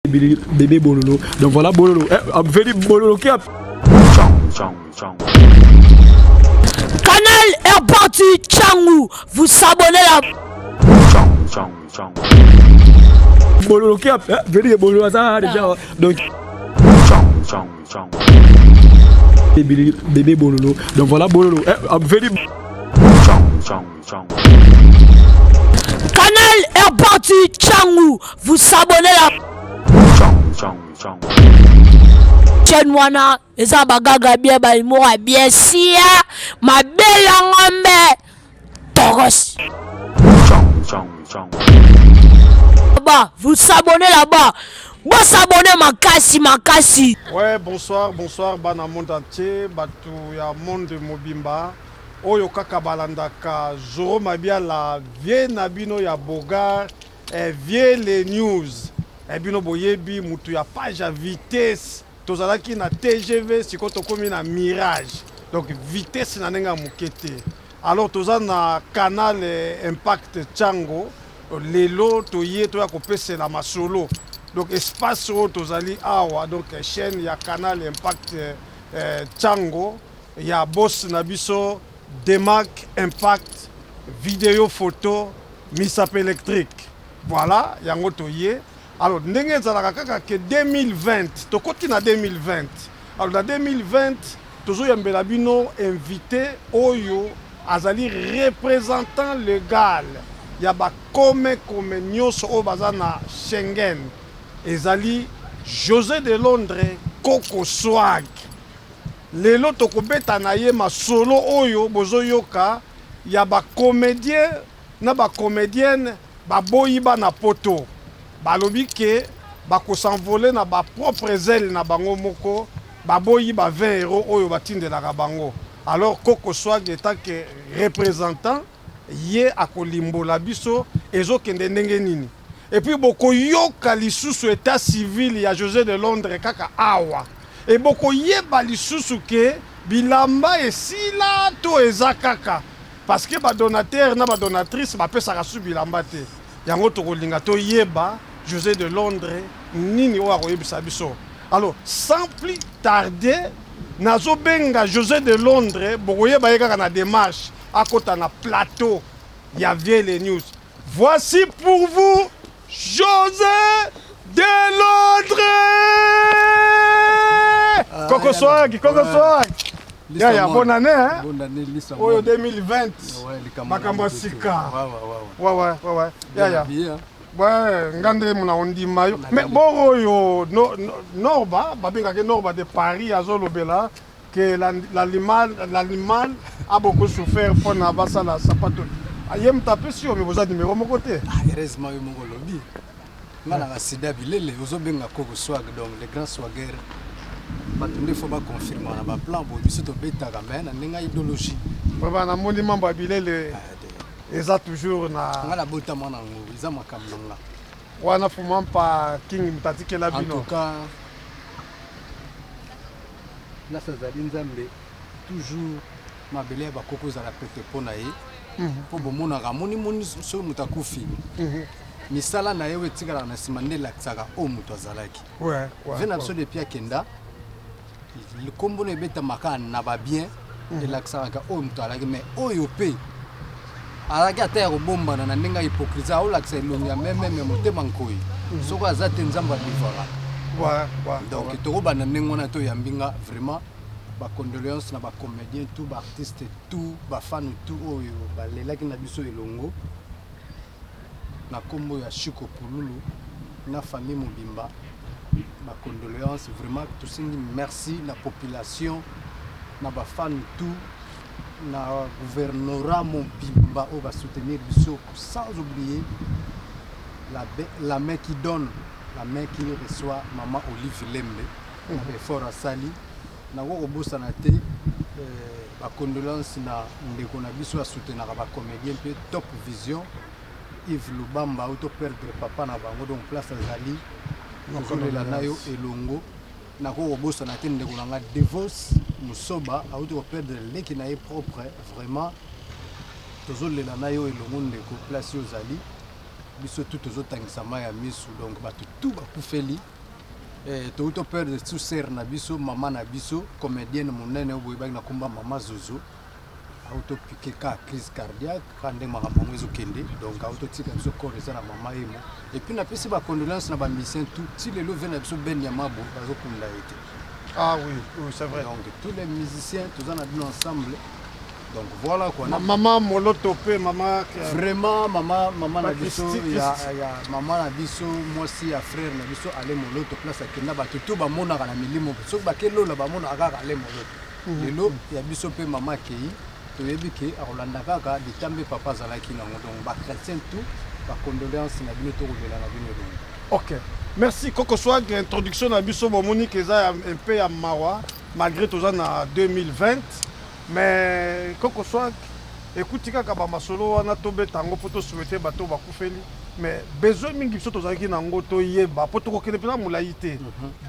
Bébé Bololo. Donc voilà Bololo. Veni Bololo qui a... Canal est parti Tchangou. Vous abonnez la... Bololo qui a... Veni Bololo ça déjà. Donc... Bébé Bololo. Donc voilà Bololo. Veni... Canal est parti Tchangou. Vous abonnez la... Chenwana, eza bagaga bien ba imora bien sia, ma belle ngombe. Toros. Bah, vous s'abonnez là-bas. Vous s'abonnez makasi. Ouais, bonsoir, bana monde entier, batu ya monde mobimba. Oyo kaka balandaka, Zoro mabia la vie nabino ya boga, vie les news. Bino boyebi mutu ya page à vitesse. Tozalaki na TGV siko tokomi na Mirage. Donc vitesse na nenga mukete. Alors toza na canal Impact Tchango. Lelo toye toya kopese la masolo. Donc espace o tozali awa donc chaîne ya canal Impact Tchango. Ya boss na biso Demac Impact vidéo photo misap électrique. Voilà, yango toye. Alors, ndenge ezalaka kaka ke 2020, tokoti na 2020. Alors, na 2020, tozoyambela bino invité oyo azali représentant légal ya ba kome nyonso oyo baza na Schengen. Ezali José de Londres Coco Swag. Lelo tokobeta na ye masolo oyo bozoyoka ya ba comédien na ba comédienne ba boyiba na poto. Balobi ke bako s'envoler na ba propre zèle na bango moko baboyi ba 20 € oyo batindelaka bango. Alors Coco Swag étant que représentant ye akolimbola biso ezokende ndenge nini. Et puis boko yoka lisusu état civil ya José de Londres kaka awa. Et boko yeba lisusu ke bilamba esila to eza kaka parce que ba donateur na ba donatrice ba pesa su bilamba te. Yango tokolinga to yeba José de Londres nini oyo akoyebisa biso. Alors sans plus tarder nazo benga José de Londres bokoyeba ye kaka na démarche akota na plateau ya les news. Voici pour vous José de Londres. Coco Swag. Ya bonne année hein. Bonne année Lisa. Oyo 2020. Ouais, makambo sika. Ouais. Ya. Ouais, ngande mona ondima yo. Mais boroyo Norba, babengaka Norba de Paris azolobela que l'animal a beaucoup souffert pour na basa la sapato. Ayem tapé sur mais vous avez numéro mon côté. Heureusement yo mongo lobi. Ngana nga sida bilele ozobenga Coco Swag donc les grands swaggers. Batunde faut ba confirmer na ba plan bo biso to betaka mais na ndenga idéologie. Baba na moni mamba bilele. Eza toujours na ngala bota mwana ngo iza makambo nga. Wana fuma pa king mtatike la bino. En tout cas la sazali nzambe toujours mabele ba Coco za la pete pona ye. Po bomona ga moni so mutakufi. Misala na yewe tigala na simande la tsaka o muto azalaki. Ouais. Vena so de pia kenda. Le combo ne beta maka na ba bien de la tsaka o muto alaki mais oyo pe alaki ata ko bomba na ndinga hypocrisie o la tsaka longa même motema nkoi. Soko azate nzamba bivara. Ouais. Donc to ba na ndengona to yambinga vraiment ba condoléances na ba comédien tout ba artiste tout ba fan tout oyo ba lelaki na biso elongo. Na kombo ya Chiko Pululu na famille Mobimba ma condoléances vraiment tout singi merci la population na ba fan tout na gouvernorat Mobimba on va soutenir biso sans oublier la main qui donne la main qui reçoit maman Olive Lembe effort à Sali na ko bossa na te ba condoléances na ndeko na biso a soutenir ba comédien pe Top Vision Yves Lubamba auto perdre papa na bango donc place azali nokolela nayo elongo nako obosa na tende kolanga divorce musoba auto perdre leki na ye propre vraiment tozolela nayo elongo ndeko place ozali biso tout tozotangisa ma ya misu donc bato tout bakufeli touto perdre tout sœur na biso maman na biso comédienne monene oboyebaki na komba mama Zozo auto piqué ka crise cardiaque quand ndenge makambo yango ezokende donc autotika biso corps eza na mama emo et puis napesi bacondoléance na bamisien tout ti lelo ve na biso ben ya mabo bazokunda ete Ah oui, oui c'est vrai. donc tous les musiciens tous en abino ensemble donc voilà quoi. Maman Moloto pe maman vraiment maman na biso Christi- ya maman na biso mwasi ya frère na biso ale Moloto place akenda bato to bamonaka na milimo soki bakelola bamonaka kaka ale Moloto lelo ya biso pe mama kei toyebi ke akolanda kaka litambe papa azalaki nango donc bachrétien tout bacondoléance na bino tokolela na bino elongo. Ok. Merci Coco Swag, introduction na biso bomoni keza un peu ya mawa malgré tout ça na 2020 mais Coco Swag écoute kaka ba masolo wana tobeta ngo poto souhaiter bato bakufeli mais besoin mingi biso tozalaki nango toyeba poto kokende pena molai te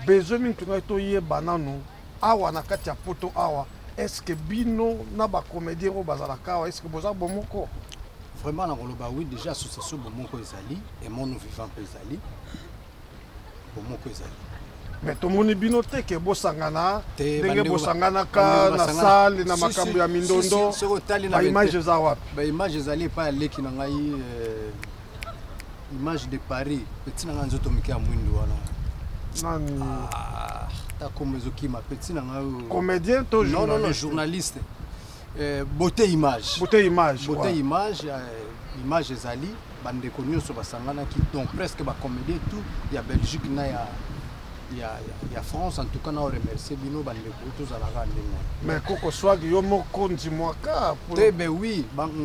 besoin mingi tungai toyeba nanu awa na kati ya poto awa est-ce que bino na ba comédien o bazalaka awa est-ce que boza bomoko Vraiment na koloba oui déjà association bomoko ezali et mon vivant pe ezali bomoko ezali mais tomoni bino te ke bosangana Te, ndenge bandeko bosanganaka na salle na makambo ya mindondo soki otali na baimage eza wapi baimage ezali epai ya leki na ngai image de Paris peti na ngai nzoto mike ya mwindu wana nani ta kombo ezokima peti na ngai comédien to non journaliste beauté image beauté image beauté image image ezali bandeko nyonso basanganaki donc presque bacomédien tout ya Belgique na ya France en tout cas na remercier bino bandeko tozalaka ndenge mais Coco Swag yo moko ndimwaka te be oui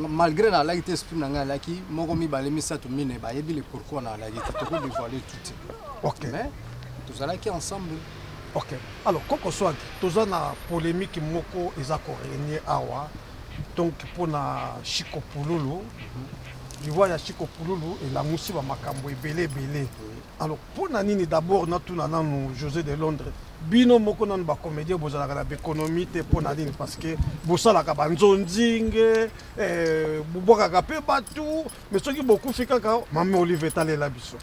malgré na alaki te esprit na ngai alaki moko mibale misato mine bayebi le pourquoi na alaki te toko dévoiler tout ok mais tozalaki ensemble. ok alors Coco Swag toza na polémique moko eza korenie awa donc mpona Chico Pululu liwa ya Chico Pululu elamusi bamakambo ebele ebele alors mpona nini d'abord natuna nanu José de Londres bino moko nanu bacomédien bozalaka na baéconomie te mpona nini parce que bosalaka banzonzinge bobwakaka mpe bato mais soki bokufi kaka mame Olive etalela biso.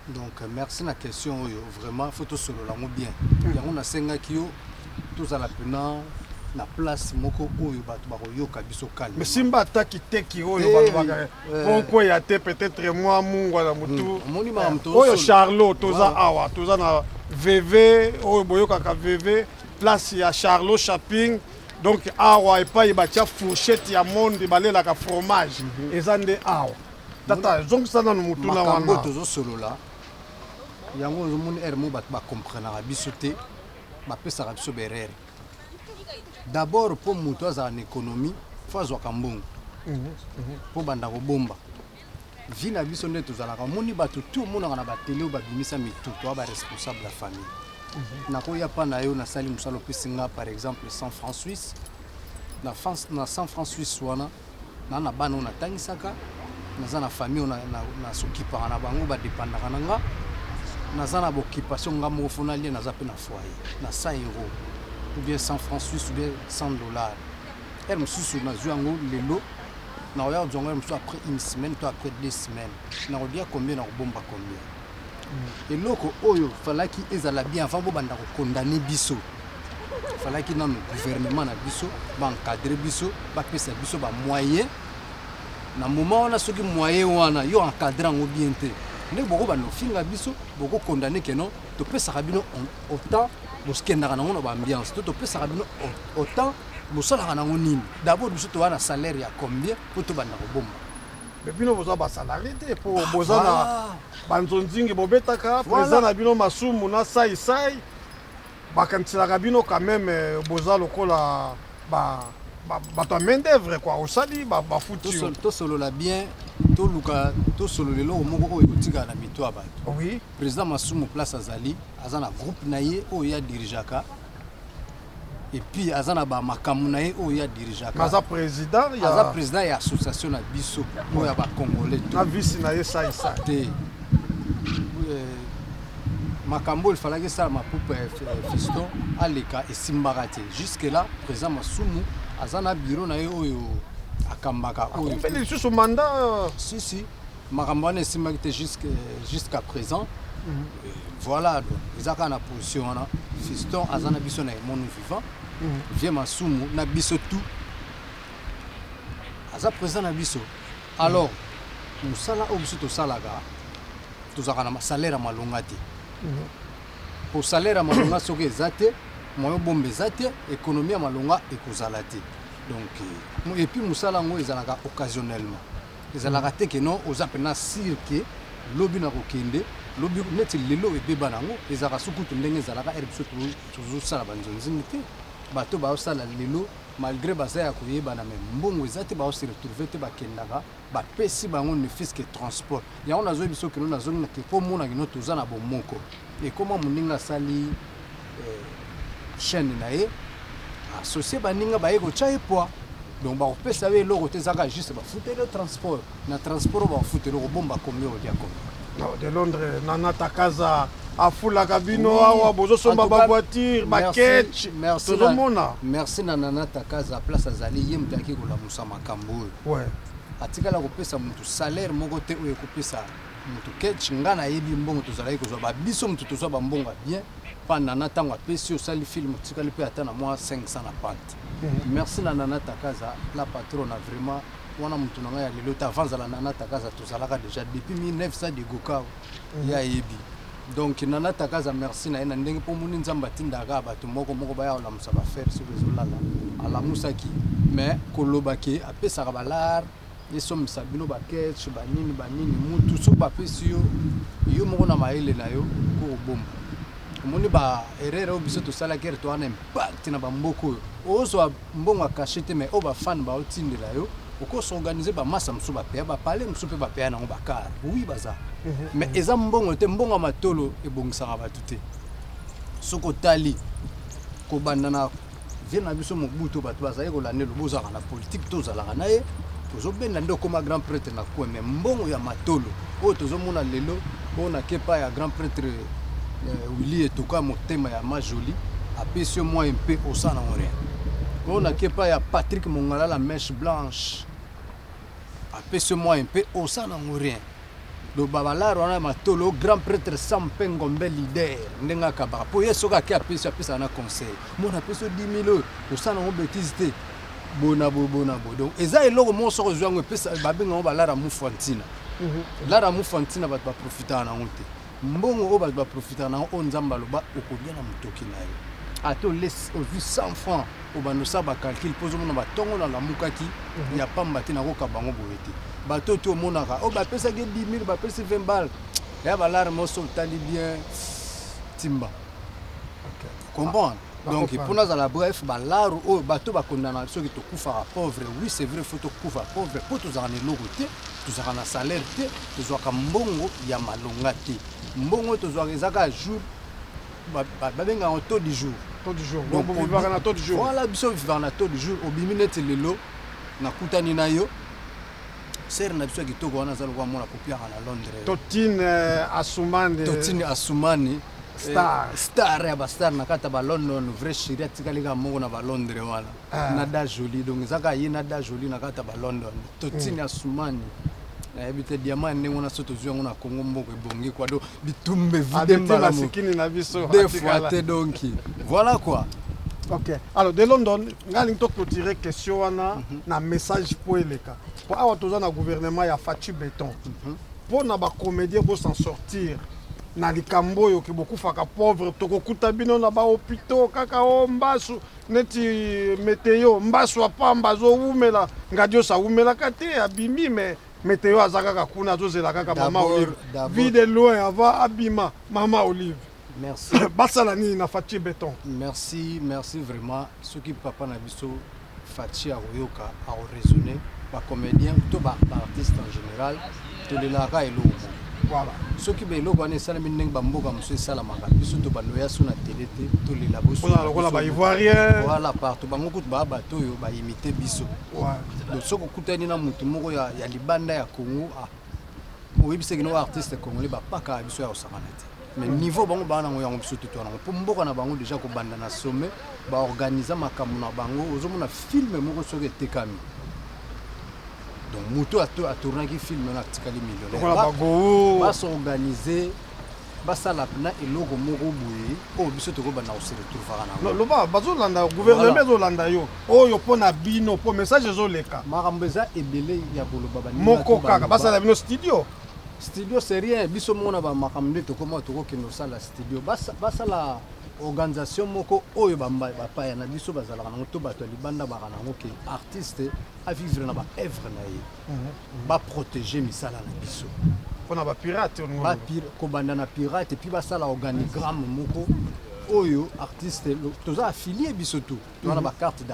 Donc merci na question oyo vraiment faut tosolola yango bien yango nasengaki yo tozala pena na place moko oyo bato bakoyoka biso calme mais simba ataki teki oyo balobaka ponkwea te peut-être moi mungwa na mutu omoni makambo oyo Charlot toza awa toza na VV oyo boyokaka VV place ya Charlot shopping donc awa epai batia fourchette ya monde balelaka fromage eza nde awa tata zongisa nanu mutu na makambo wana tozosolola yango ozomoni ere mo bato bacomprenaka biso te bapesaka biso berere d'abord mpo moto azala na économie fo azwaka mbongo mpo banda kobomba vi na biso nde tozalaka omoni bato tu omonaka na batele oyo babimisa mitutu oya baresponsable ya famille nakoya mpa na yo nasali mosala opesi nga par exemple 100 francs suisse na 100 francs suisse wana na bana oyo natangisaka naza na famille oyo nasokipaka na bango badepandaka na nga naza na boccupation nga moko fona lie naza mpe na foyer na 100 euros ou bien 100 francs suisse ou bien 100 dollars ere mosusu nazwi yango lelo nakoya kozwanga ere mosusu après une semaine to après 2 semaines nakolia combien nakobomba combien eloko oyo falaki ezala bien avant bobanda kokondane biso falaki nano gouvernement na biso baencadre biso bapesa biso bamoyen na moment wana soki moyen wana yo encadre yango bien te ndenge bokobanda ofinga biso bokokondane keno topesaka bino autant boskendaka nango na baambiance to topesaka bino autant bosalaka nango nini d'abord biso toza na salaire ya combien po tobanda kobomba mais bino boza basalari te mpo boza na banzonzingi bobetaka président na bino masumu na saisai bakaniselaka bino quand même boza lokola bato ya main d'œuvre quoi osali bafuti yo tosolola bien toluka tosolola eloko moko oyo ekotikala na mito ya bato oui président masumu place azali aza na groupe na ye oyo ya dirigeaka et puis aza na bamakambo na ye oyo ya dirigeaka aza président ya association na biso oyo ya bacongolais na vice na ye saisai te makambo oyo efalaki esalama pupa fiston aleka esimbaka te jusque là président masumu aza na biro na ye oyo akambaka oyo lisusu mandat si makambo wana esimbaki te jusqu'à présent Voilà, donc ils ont une position là. Fiston azana biso na mon vivant. Vieux Masumu na biso tout. Aza présent na biso. Alors, musala obiso to salaga. Tozaka na salaire malonga te. Pour salaire malonga soki ezate, moyo bombe ezate, économie malonga ekozala te. Donc et puis musala ngo ezalaka occasionnellement. Ezalaka te que non oza pena cirque lobi na kokende, lobi neti lelo ebeba nango ezalaka sukutu ndenge ezalaka erbiso toujours sala banzonzi te. Bato ba osala lelo malgré baza ya koyeba na mbongo ezate ba se retrouver te bakendaka ba pesi bango ne fisque transport. Ya on azo biso que nous nazo na ke po mona kino toza na bomoko. Et comment moninga sali chaîne na ye associé baninga ba yeko chaye poa. Donc ba opesa we loko te zaka juste ba fouter le transport. Na transport ba fouter le bomba combien au dia combien. De Londres nana takaza afula kabino awa bozo somba ba voiture ba ketch. Merci merci nana takaza place azali yemtaki ko la musa makambo. Ouais. Atikala kopesa mutu salaire moko te oyo kopesa mutu ketch ngana yebi mbongo tozala ko zo ba biso mutu tozo ba mbongo bien pendant na tango apesi osali film tikali pe atana moi 500 na pante. Merci nana takaza la patronne a vraiment wana mutu nanga ya lelo ta avance la nana takaza tozalaka déjà depuis 1900 de goka ya yebi. Donc nana takaza merci na ena ndenge po muni nzamba tindaka bato moko ba ya la musa ba faire sur les olala ala musaki mais kolobaki apesa ka balar yeso misabino ba ketch ba nini mutu so ba pesi yo moko na maele na yo ko bomba. Moni ba erreur obiso to sala kere to ana impact na ba mboko ozo mbongo akashite mais o ba fan ba otindela yo oko s'organiser ba massa msu ba pe ba parler msu pe ba pe na ba car oui baza mais eza mbongo te mbongo matolo ebongisaka ba tuté soko tali ko bandana vient biso mobuto ba baza ko lanelo bozaka na politique tozalaka na ye tozo benda ndo comme grand prêtre na ko mais mbongo ya matolo o tozo mona lelo bona kepa ya grand prêtre Willy etoka motema ya majoli apesi moi un peu au sana rien. On a kepa ya Patrick Mongala la mèche blanche. Apesi moi un peu au sana rien. Do babala rona matolo grand prêtre Sampengombe leader ndenga kabaka po yesoka ki apesi na conseil. Mon apesi 10 000 au sana on bêtise te. Bona bo. Donc eza eloko mo so kozwa ngo pesa babenga balara mufantina. Lara mufantina ba profiter na honte. Mbongo o ba profiter na on nzamba loba okolia na mutoki na yo. Ato laisse au vu 100 francs au bando sa ba calcul pozo mona ba tongo na la mukaki ya pamba te na ko bango boyete. Bato to monaka o ba pesa ke 10 000 ba pesa 20 balles. Ya ba lar mo so tali bien timba. OK. Comprendre. Donc pour nous à la bref ba lar o bato ba kondana so ki to kufa pauvre. Oui, c'est vrai faut to kufa pauvre pour tous en loroté, tous en salaire te, tous en mbongo ya malonga te. Mbongo tous en ezaka jour babenga en taux du jour. Taux du jour. Donc vous vivez en taux du jour. Voilà, biso vivre en taux du jour. Obiminete lelo na kutani na yo. Ser na biso kitoko wana zalo kwa mona kopia na Londres. Totine Asumani. Star ya ba star na kata ba London vrai chérie tikalika mongo na ba Londres wana. Nada jolie donc zaka yi nada jolie na kata ba London. Totine Asumani. Na ebite diamant ndenge na soto zwa ngona Kongo mboko ebongi kwa do bitumbe vide mbala sikini na biso des fois te donc voilà quoi. OK. Alors de London ngali to clôturer question wana na message pour eleka. Pour awa toza na gouvernement ya Fachi Béton. Pour na ba comédien pour s'en sortir. Na likambo yo ke beaucoup faka pauvre tokokuta bino na ba hôpitaux kaka o mbasu neti météo mbasu apamba zo umela ngadio sa umela kate abimi mais météo azaka kuna zozela kaka mama Olive vie de loin avant abima mama Olive. Merci. Basala ni na Fachi Béton. Merci vraiment ceux qui papa na biso Fachi a royoka a raisonner ba comédien to ba artiste en général to de la ka elo. Voilà. Ceux qui belo ba ne sala mineng ba mboka monsieur sala maka biso to ba noya suna télé to le labo. Voilà lokola ba ivoirien. Voilà partout bango kutu ba bato yo ba imiter biso. Ouais. Donc soko kutani na mutu moko ya libanda ya Congo ah. Oui bisé que nos artistes congolais ba pas ka biso ya osakanate. Mais niveau bango bana ngo yango biso tutu wana po mboka na bango déjà ko banda na sommet ba organiser makambo na bango ozomona film moko soki tekami. Donc mutu a tourné qui film na tikali millionnaire. Voilà ba go ba s'organiser basala na eloko moko boye oyo biso tokobanda kose retrouvaka nango loba bazolanda gouvernement ezolanda yo oyo mpona bino mpo message ezoleka makambo eza ebele ya koloba moko kaka basala bino studio c'est rien biso mona bamakambo nde tokoma tokokende kosala studio basala organisation moko oyo bapaya na biso bazalaka nango to bato ya libanda baka nango ke artiste avivre na baevre na ye baprotege misala na biso mpona bapirate kobanda na pirate epuis basala organigramme moko oyo artiste toza affilie biso tu toza na bacarte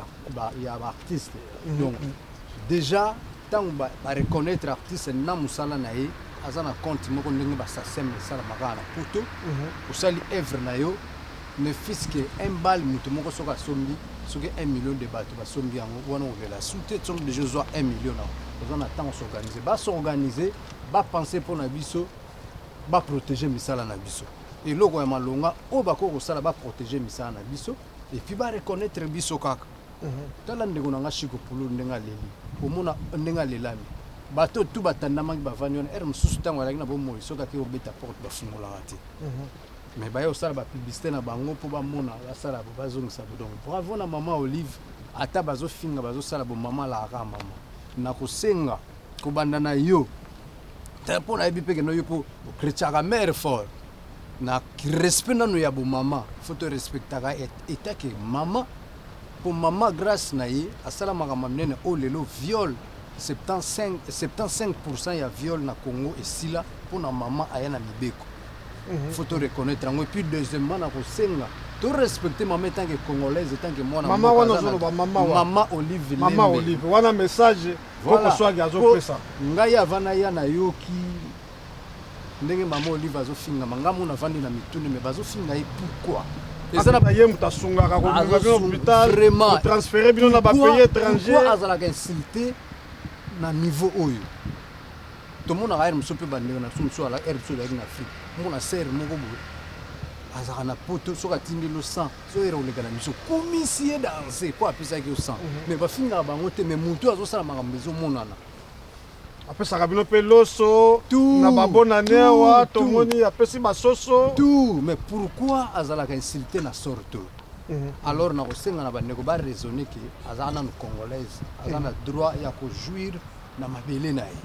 ya baartiste donc déjà ntango bareconnaître artiste na mosala na ye aza na compte moko ndenge basaseme esalamaka na poto osali evre na yo ne fils que un bal moto moko soki asombi soki 1 million de bato basombi yango wana olela sute tongo déjà ozwa 1 million na oza na ntango s'organiser bapense mpona biso baprotege misala na biso eloko ya malonga oyo bakoki kosala baprotege misala na biso epuis bareconnaître biso kaka tala ndeko na nga Chiko Pulu ndenge aleli omona ndenge alelami bato tu batandamaki bavandi wana ere mosusu ntango alaki na bomoi soki ake kobeta porte bafungolaka te mais baye osala bapublicité na bango mpo bamona basala bazongisa bo donc bravo na mama Olive ata bazofinga bazosala bo mama alaka mama na kosenga kobanda na yo te mpo nayebi mpe keno yo mpo okretiaka mare fort na respect nano ya bo mama fo to respectaka etake mama mpo mama grâce na ye asala makambo minene oyo lelo viol 75% ya viol na Congo esila mpona mama aya na mibeko faut te reconnaître et puis deuxièmement na kosenga to respecter maman tant que congolaise tant que moi maman wana zolo ba maman Olive maman Olive wana message koko swagi azo pesa ngai avana ya na yoki ndenge maman Olive azo finga mangamu na vandi na mitune mais bazo finga et pourquoi eza na ye mutasunga ka ko ngaka hôpital vraiment transférer bino na ba pays étranger azala ka insulter na niveau oyo tout le monde a un peu bandé na sumso ala erso da na Afrique mon ser moko bo azaka na poto soka tindi lo sang so era olega na miso komisi danser po apesa ki o sang mais ba finga bango te mais mutu azo sala makambo ezo monana apesa bino pe loso na ba bonane wa to moni apesi basoso tout mais pourquoi azala ka insulter na sorto alors na kosenga na bandeko ba raisonner que azaka na congolaise azaka na droit ya ko jouir na mabele na ye.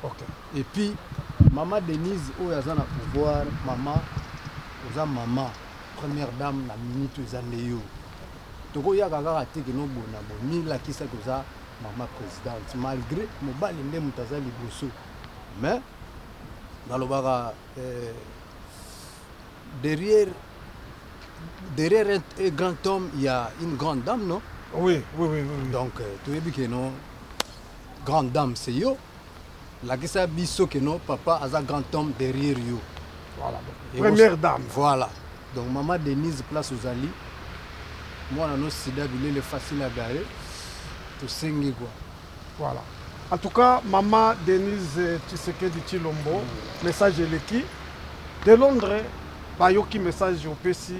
Okay. Et puis maman Denise oyo aza na pouvoir maman oza maman première dame na minute eza leyo tokoyaka kaka te keno bona boni lakisa koza maman présidente malgré mobali nde moto aza liboso mais nalobaka derrière un grand homme il y a une grande dame non oui. donc toyebi keno grande dame c'est yo la kisa biso que non papa a un grand homme derrière you. Voilà. Première dame. Voilà. Donc maman Denise place aux alliés. Moi on a nos sida il est facile à garer. Tout singi quoi. Voilà. En tout cas, maman Denise Tshisekedi Tshilombo, message leki de Londres, ba yoki message au PC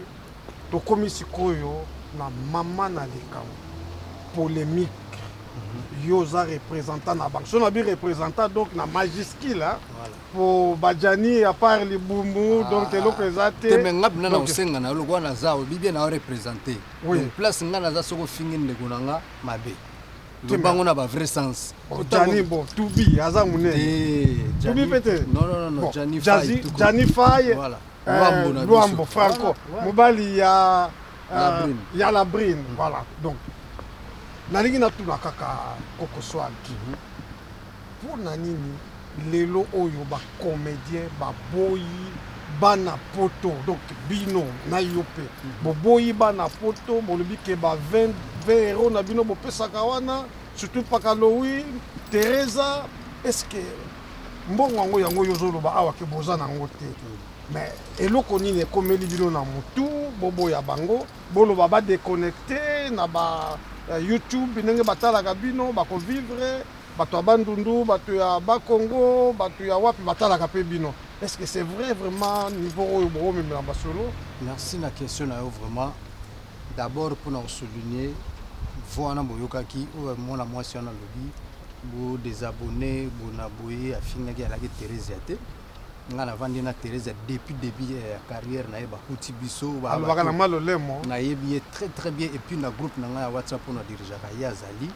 to komisi koyo na maman na likam. Polémique. Yoza représentant na banque. On a bien représentant donc na majuscule là. Voilà. Pour Badjani à part les boumou donc le représenté. Te menga bina na usenga na lokwa na za obibi na représenter. Oui. Donc place nga na za soko fingi ndeko nanga mabe. Lubango na ba vrai sens. Jani bon Toubi aza mune. Toubi peut-être. Non Jani Faye. Jani Faye. Voilà. Luambo Franco. Mobali ya la brine. Voilà. Donc nalingi natuna kaka koko swagi mpona nini lelo oyo bacomédien baboyi bana poto donc bino na yo mpe boboyi bana poto bolobi ke ba 20 euros na bino bopesaka wana surtout pakalowi Teresa est-ce que mbongo yango yozoloba awa ke boza nango te mais eloko nini ekomeli bino na motu boboya bango boloba badéconnecté na ba YouTube ndenge batalaka bino bako vivre bato ya bandundu bato ya bakongo bato ya wapi batalaka pe bino est-ce que c'est vrai vraiment niveau oyo bomemela basolo? Merci la question na yo vraiment d'abord pour nous souligner voana boyokaki oyo mona mwasi wana lobi bo désabonné bona boye afingaki alaki Thérèse te nga navandi na Thérèse depuis début ya carrière na ye bakuti biso alobaka na malolemo nayebi ye très bien et puis na groupe na nga ya WhatsApp mpona dirigeaka ye azali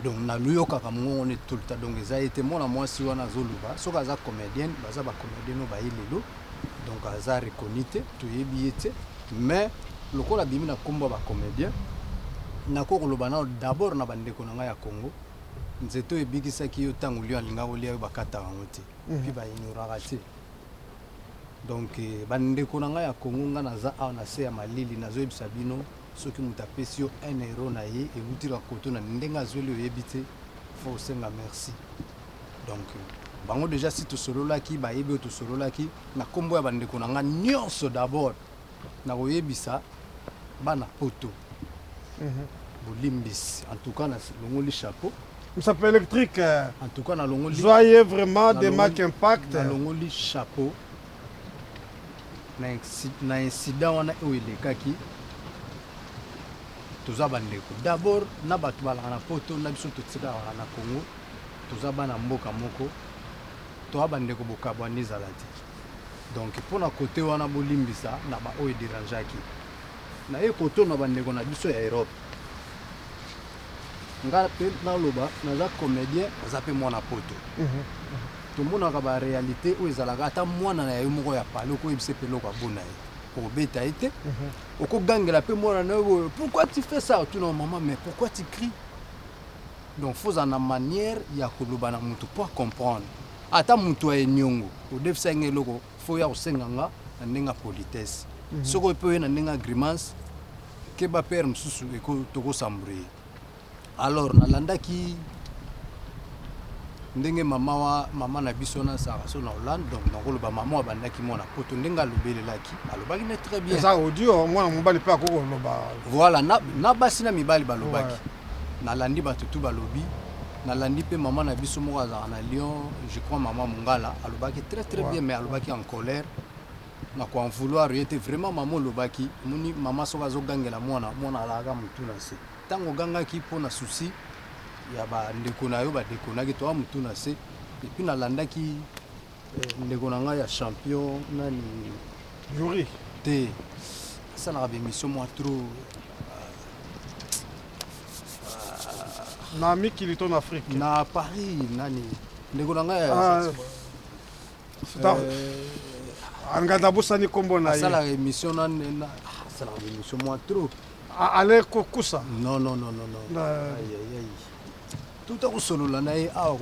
donc naluyokaka mongo ne tout le temps donc eza ete mwana mwasi wana azoluba soki aza comédienne baza bacomédienne oyo baye lelo donc aza reconnu te toyebi ye te mais lokola bimi na nkombo ya bacomédien nako koloba nao d'abord na bandeko na ngai ya Congo nzeto ebikisaki yo ntango lio alinga kolia oyo bakataka yango te puis baignoraka te donc bandeko na ngai ya Congo nga naza awa na se ya malili nazoyebisa bino soki moto apesi yo 1 euro na ye eutika koto na ndenge azweli oyebi te fo osenga merci donc bango déjà si tosololaki bayebi oyo tosololaki na nkombo ya bandeko na ngai nyonso d'abord nakoyebisa bana poto bolimbisi en tout cas na longoli chapeau Msape électrique en tout cas na longoli joyeux vraiment des marques impact na longoli chapeau na incident wana oyo elekaki toza bandeko d'abord na bato balaka na poto na biso totikaka na Congo toza bana mboka moko toza bandeko bokabwani ezala te donc mpona kote wana bolimbisa na baoyo ederangeaki na ye koto na bandeko na biso ya Europe nga mpe naloba naza comédien naza mpe mwana poto tomonaka baréalité oyo ezalaka ata mwana na ye moko ya pale okoyebisa mpe eloko abona ye okobeta ye te okogangela mpe mwana na yo pourquoi tu fais ça otuna maman mais pourquoi tu cries donc foza na manière ya koloba na motu po comprendre ata motu aye niongo odefisa nge eloko fo ya kosenga nga na ndenge ya politesse soki ope oye na ndenge ya grimace ke bapere mosusu tokosambure alors nalandaki ndenge mama na biso na saka so na Hollande donc nakoloba mama abandaki mwana poto ndenge alobelelaki alobaki ne très bien eza audio mwana mobali mpe akokoloba voilà na basi na mibali balobaki nalandi bato tu balobi nalandi mpe mama na biso moko azalaka na Lyon je crois mama Mongala alobaki très bien mais alobaki en colère na ko en vouloir ye te vraiment mama olobaki moni mama soki azogangela mwana alaka motu na se ntango ogangaki mpo na souci ya bandeko na yo badekonaki toa motu na se epuis nalandaki ndeko na ngai ya champion nani jury te asalaka bémission mwa trop na mikili to na Afrique na Paris nani ndeko na ngai anganda bosani kombo na ye asalaka émission asalaka bémission mwa trop ale kokusa non tout akosolola na ye awa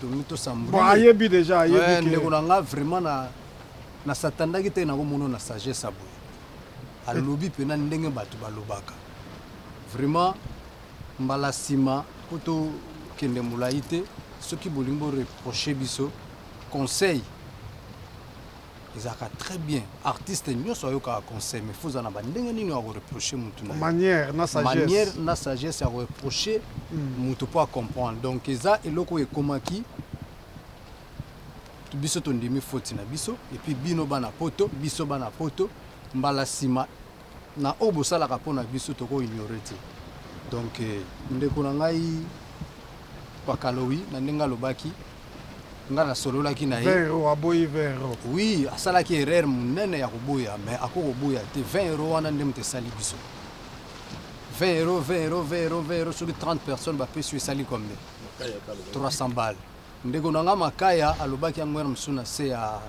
tongi tosamburi bon ayebi déjà ayebi ndeko na nga vraiment na satandaki te nakomona na sagesse aboye alobi mpena ndenge bato balobaka vraiment mbala nsima po tokende molai te soki bolingi boreproche biso conseil ezalaka très bien artiste nyonso ayokaka conseil mais foza na bandenge nini ya koreproche mutu na manière na sagesse ya koreproche mutu mpo acomprendre donc eza eloko oyo ekomaki biso tondimi foti na biso epuis bino bana poto biso bana poto mbala nsima na oyo bosalaka mpo na biso tokoignore te donc ndeko na ngai pakalowi na ndenge alobaki nga nasololaki na ye aboyi 20 euro oui asalaki erreur monene ya koboya mais akokoboya te 20 euro wana nde moto esali biso 20 euro soki 30 personnes bapesi yo esali combien 300 balles ndeko na nga makaya alobaki yango wana mosusu na se ya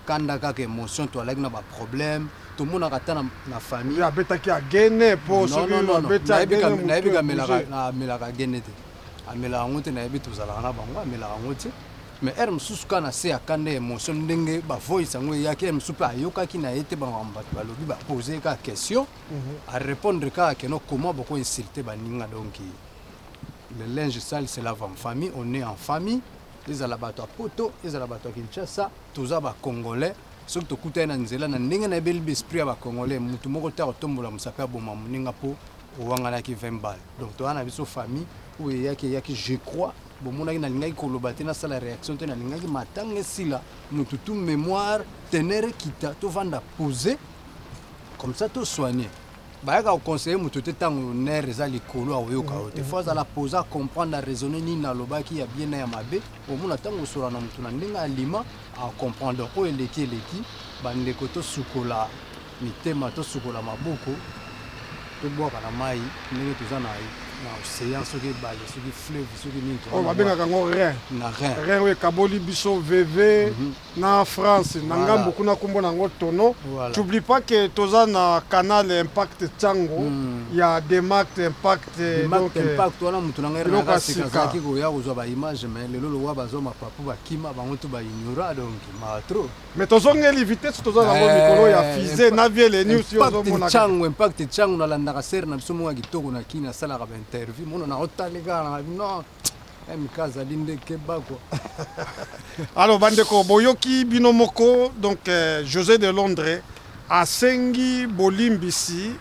kanda kaka émotion toalaki na baproblème tomonaka ata na famille abetaki agene mpo soki nayebi amelaka agene te amelaka yango te nayebi tozalaka na bango amelaka yango te mais ere mosusu kaka na se ya kanda émotion ndenge bavoice yango eyaki ere mosusu mpe ayokaki na ye te bango bato balobi bapose kaka question arépondre kaka keno comment bokoinsulte baninga donc le linge sale se lave en famille on est en famille ezala bato ya poto ezala bato ya Kinshasa toza bacongolais soki tokutani na nzela na ndenge nayebeli baesprit ya bacongolais motu moko te akotombola mosapi aboma moninga mpo owanganaki 20 balles donc toza na biso famille oyo eyaki je crois bomonaki nalingaki koloba te nasala réaction te nalingaki matanga esila motu tu mémoire tenere kita tovanda poser comme ça tosoigner bayaka conseiller mutu te tango nerf eza likolo aoyoka yo te fois azala posa comprendre raisonner nini nalobaki ya bien na ya mabe omona ntango osola na mutu na ndenge alima acomprendre oyo eleki bandeko tosukola mitema tosukola maboko tobwaka na mai ndenge toza na océan soki ebale soki fleuve soki nini babengaka yango rein na rein oyo ekaboli biso vv na france na ngambo kuna kombo nango tono. T'oublie pas que toza na canal impact ntango ya demact impact wana mutu na ngai nasikazaki koya kozwa baimage mais lelo lowa bazwa mapapu bakima bango to baignora donc matro mais tozongeli vitesse toza nango mikolo ya fusée na vie les news impact ntango nalandaka sere na biso moko ya kitoko na kini asalaka interview mona na otaleka na non mikaza linde keba quoi. Alors bandeko boyoki bino moko donc José de Londres asengi bolimbisi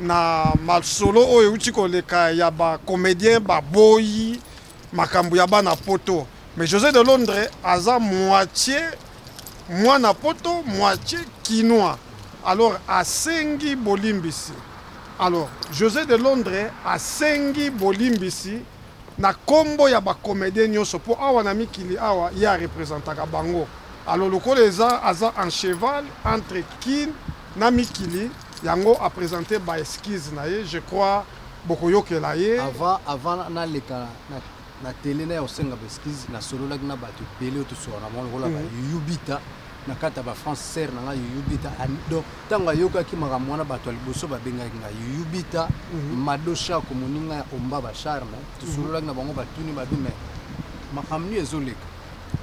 na masolo oyo uti koleka ya ba comédien ba boyi makambu ya bana poto mais José de Londres aza moitié mwana poto moitié quinois alors asengi bolimbisi. Alors, José de Londres a sengi bolimbisi na kombo ya ba comédien nyonso po awa na mikili awa ya représentaka bango. Alors le koleza aza en cheval entre kin na mikili yango a présenté ba esquisse na ye je crois bokoyokela ye avant na leka na télé na osenga ba esquisse na solo la na batu pele to so na mo la ba yubita na kata ba français na yubita donc tanga yoka ki makamwana bato liboso babengaki nga yubita madosha ko moninga omba ba charme tusula na bango batuni babime makamni ezoleka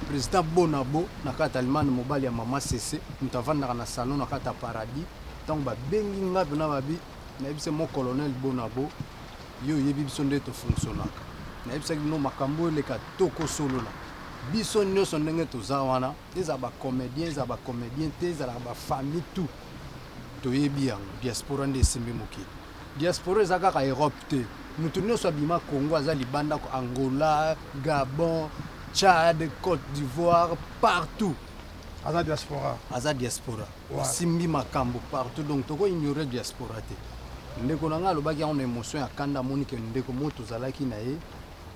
président Bonabo na kata Allemagne mobali ya mama CC mutavanda na salon na kata paradis tanga babengi nga na babi na bise mon colonel Bonabo yo yebi biso ndeto fonctionnaka na bise no makambo leka toko solo na biso nyonso ndenge toza wana eza bacomédien te ezalaka bafamille tout toyebi yango diaspora nde esimbi mokili diaspora eza kaka Europe te mutu nyonso abima Congo aza libanda ko Angola Gabon Tchad Côte d'Ivoire partout aza diaspora asimbi makambo partout donc toko ignorer diaspora te ndeko na nga alobaki yango na émotion ya kanda amoni ke ndeko mo tozalaki na ye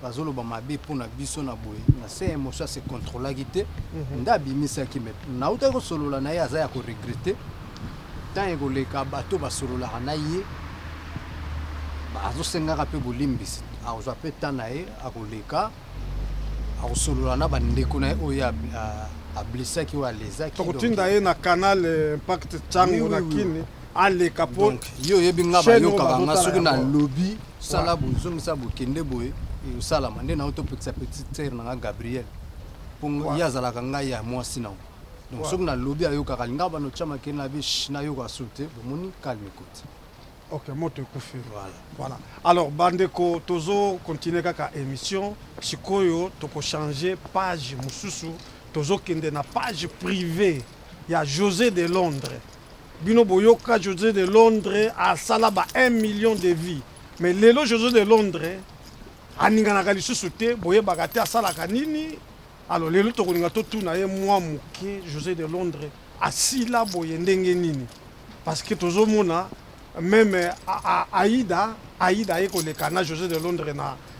bazoloba mabe mpona biso na boye na se émotion se contrôlaki te nde abimisaki me nauta kosolola na ye aza ya koregrete ntan ekoleka bato basololaka na ye azosengaka mpe bolimbisi akozwa mpe ntan na ye akoleka akosolola na bandeko na ye oyo ablesaki oyo alezaki tokotinda ye na canal impact ntango na kini aleka po yo oyebi nga bayokaka nga soki na lobi sala bozongisa bokende boye esalama nde na otopekisa petite sere na nga Gabriel mpo ye azalaka ngai ya mwasi na donc soki na lobi ayokaka linga banotyamake na bish nayoka su te bomoni calme kote ok moto ekufi voilà alors bandeko tozo continue kaka émission sikoyo tokochange page mosusu tozokende na page privée ya José de Londres bino boyoka José de Londres asala ba 1 million de vies mais lelo José de Londres aninganaka lisusu te boyebaka te asalaka nini alors lelo tokolinga totuna ye mwa moke José de Londres asila boye ndenge nini parce que tozomona même Aïda ekoleka na José de Londres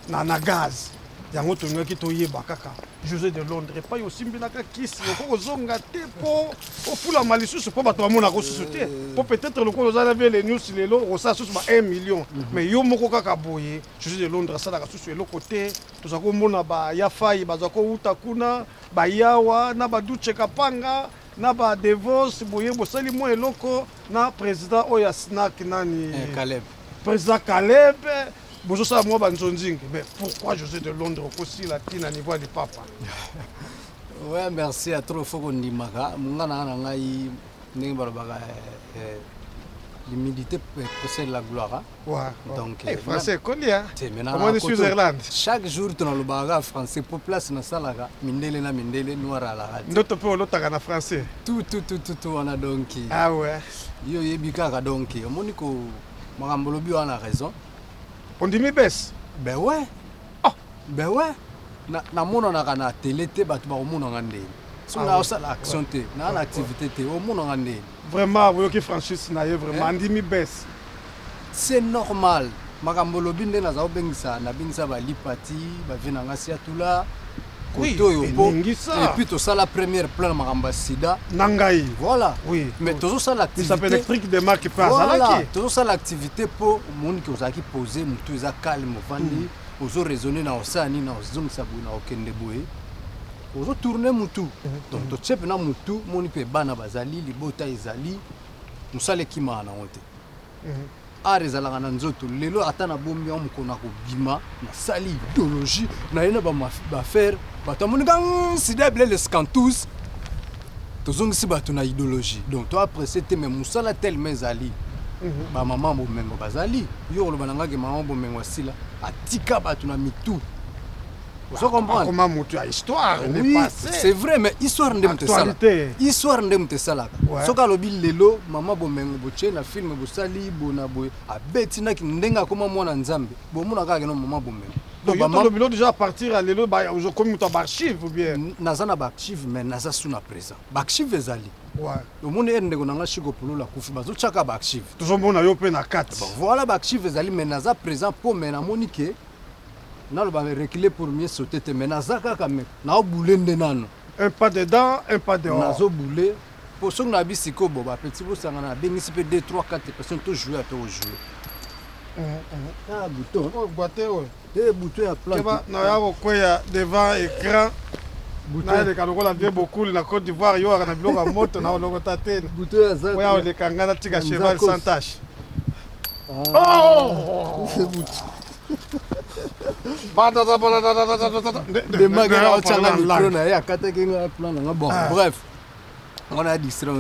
na gaz yango tongaki toyeba kaka José de Londres pa yosimbilaka kisi okozonga te po ofulama lisusu po bato bamonaka osusu te po peut-être lokolo ozala vie les news lelo osala susu ba 1 million mais yo moko kaka boye José de Londres asalaka susu eloko te toza komona bayafai baza kouta kuna bayawa na baduche kapanga na ba divorce boye bosali mo eloko na président oya snack nani Caleb président Caleb bozosala mwa banzonzingi mais pourquoi José de Londres aussi la tina niveau du papa ouais merci à trop foko ndimaka mungana na ngai ndenge balobaka l'humilité possède la gloire ouais donc français kolia comment est Switzerland chaque jour tunalobaka français pour place na salaka mindele na mindele noir à la radio ndoto pe olotaka na français tout on a donc ah ouais yo yebikaka donc omoni ko makambo lobi wana raison on dit mi baisse ben ouais oh ben ouais na monanaka na télé te bato bakomonanga ndeni so na osala action te na activité te omonanga ndeni vraiment boyoki franchise na ye vraiment andi mi baisse c'est normal. Makambo lobi nde naza obengisa na bingisa ba lipati ba vina ngasi atula. Oui, et puis tout ça la première plan makambo sida. Nangai. Voilà. Oui. Mais tout ça l'activité. Il s'appelle électrique de marque pas voilà. Tout ça l'activité pour monde qui osaki poser mutu eza calme vandi. Ozo raisonner na osani na ozong sabu na okende boye. Ozo tourner mutu. Donc to tshep na mutu moni pe bana bazali libota ezali. Musale kima na honte. Arezalaka na nzoto lelo ata na bombi on mukona ko bima na sali idéologie na yena ba faire batamoni gang sidable les scantous tozongisi bato na idéologie donc toi après c'était même musala tellement ezali ba maman bomengo bazali yo lo bananga ke maman bomengo sila atika bato na mitu. Vous comprenez? Comment mutu a histoire oui, c'est vrai mais histoire ndemte sala. Histoire ndemte sala. Soka lobi lelo mama bomengo boche na film bosali bona boy abeti na kindenga koma mwana nzambe. Bomona kaka no mama bomengo. Donc maman lobilo déjà partir à lelo ba ozo comme mutu archive ou bien nazana ba archive mais naza suna présent. Ba archive ezali. Ouais. Le monde est ndeko nanga shiko pulula kufi bazo chaka ba archive. Tozomona yo pe na 4. Voilà ba archive ezali mais naza présent pour mena monique. Na lo ba reculer pour mieux sauter te mena zaka kame na boule ndenano un pas dedans un pas dehors nazo boule pour son na bisiko bo ba petit bo sangana bengisi pe 2 3 4 personnes to jouer à to jouer ah bouton oh boîte ouais bouton à plan na ya ko ya devant écran na de kaloko la bien beaucoup na Côte d'Ivoire yo na biloko moto na loko tate bouton ya zaka ya le kangana tika cheval sans tache oh c'est bouton bref on a distrait